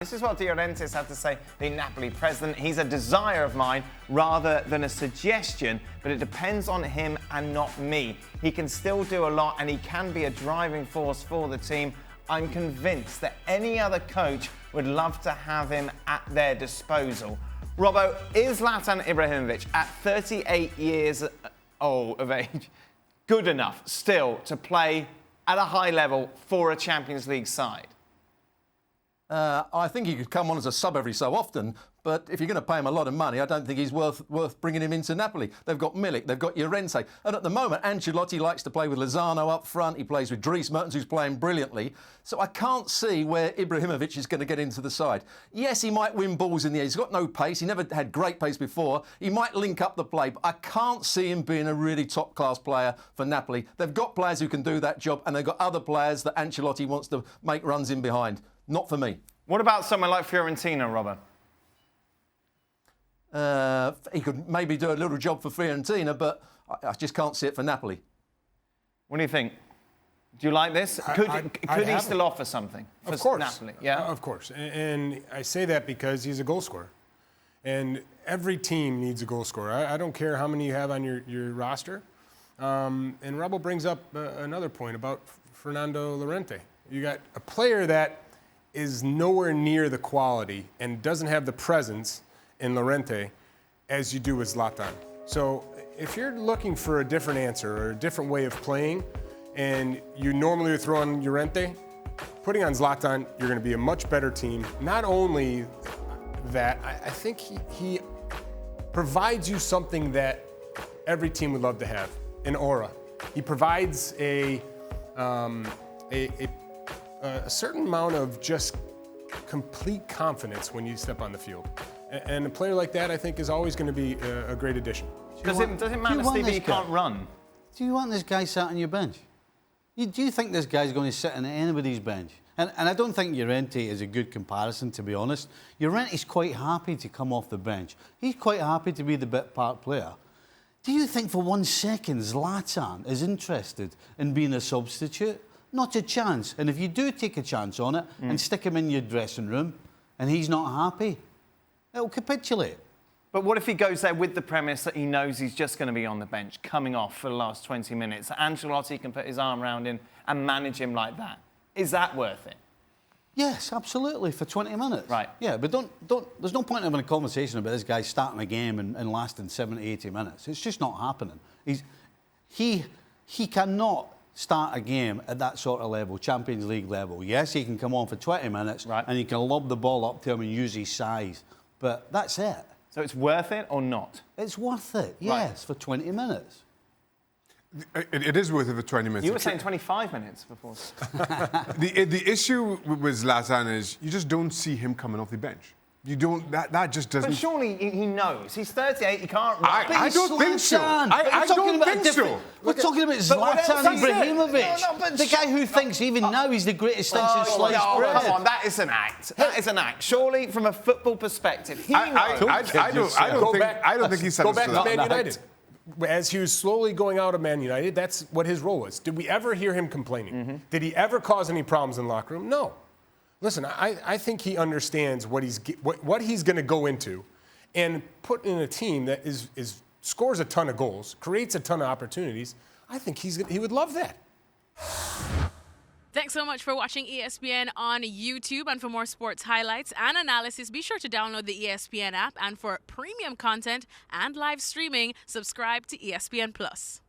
This is what De Laurentiis had to say, the Napoli president. He's a desire of mine rather than a suggestion, but it depends on him and not me. He can still do a lot and he can be a driving force for the team. I'm convinced that any other coach would love to have him at their disposal. Robbo, is Zlatan Ibrahimovic at 38 years of age good enough still to play at a high level for a Champions League side? I think he could come on as a sub every so often, but if you're going to pay him a lot of money, I don't think he's worth bringing him into Napoli. They've got Milik, they've got Llorente, and at the moment, Ancelotti likes to play with Lozano up front. He plays with Dries Mertens, who's playing brilliantly. So I can't see where Ibrahimovic is going to get into the side. Yes, he might win balls in the air. He's got no pace. He never had great pace before. He might link up the play, but I can't see him being a really top-class player for Napoli. They've got players who can do that job, and they've got other players that Ancelotti wants to make runs in behind. Not for me. What about someone like Fiorentina, Robert? He could maybe do a little job for Fiorentina, but I just can't see it for Napoli. What do you think? Do you like this? Could he still offer something for Napoli? Yeah, of course. And I say that because he's a goal scorer. And every team needs a goal scorer. I don't care how many you have on your roster. And Robbo brings up another point about Fernando Llorente. You got a player that is nowhere near the quality and doesn't have the presence in Llorente as you do with Zlatan. So if you're looking for a different answer or a different way of playing and you normally would throw on Llorente, putting on Zlatan, you're going to be a much better team. Not only that, I think he provides you something that every team would love to have, an aura. He provides a certain amount of just complete confidence when you step on the field. And a player like that, I think, is always going to be a great addition. Does it matter, Steve, he can't run? Do you want this guy sat on your bench? Do you think this guy's going to sit on anybody's bench? And I don't think Llorente is a good comparison, to be honest. Llorente's quite happy to come off the bench. He's quite happy to be the bit part player. Do you think for 1 second Zlatan is interested in being a substitute? Not a chance. And if you do take a chance on it and stick him in your dressing room and he's not happy, it'll capitulate. But what if he goes there with the premise that he knows he's just going to be on the bench, coming off for the last 20 minutes? Ancelotti can put his arm around him and manage him like that. Is that worth it? Yes, absolutely, for 20 minutes. Right. Yeah, but there's no point in having a conversation about this guy starting a game and lasting 70, 80 minutes. It's just not happening. He cannot start a game at that sort of level, Champions League level. Yes, he can come on for 20 minutes and you can lob the ball up to him and use his size. But that's it. So it's worth it or not? It's worth it, yes, for 20 minutes. It is worth it for 20 minutes. You were saying 25 minutes before. The issue with Zlatan is you just don't see him coming off the bench. You don't. That just doesn't. But surely he knows. He's 38. He can't run. I don't think so. I don't think so. We're talking about Zlatan Ibrahimovic. No, but the guy who thinks even now he's the greatest thing since sliced bread. Come on, that is an act. That is an act. Surely, from a football perspective, I don't think he's Go back to Man United. As he was slowly going out of Man United, that's what his role was. Did we ever hear him complaining? Did he ever cause any problems in the locker room? No. Listen, I think he understands what he's going to go into and put in a team that scores a ton of goals, creates a ton of opportunities. I think he would love that. Thanks so much for watching ESPN on YouTube. And for more sports highlights and analysis, be sure to download the ESPN app. And for premium content and live streaming, subscribe to ESPN+.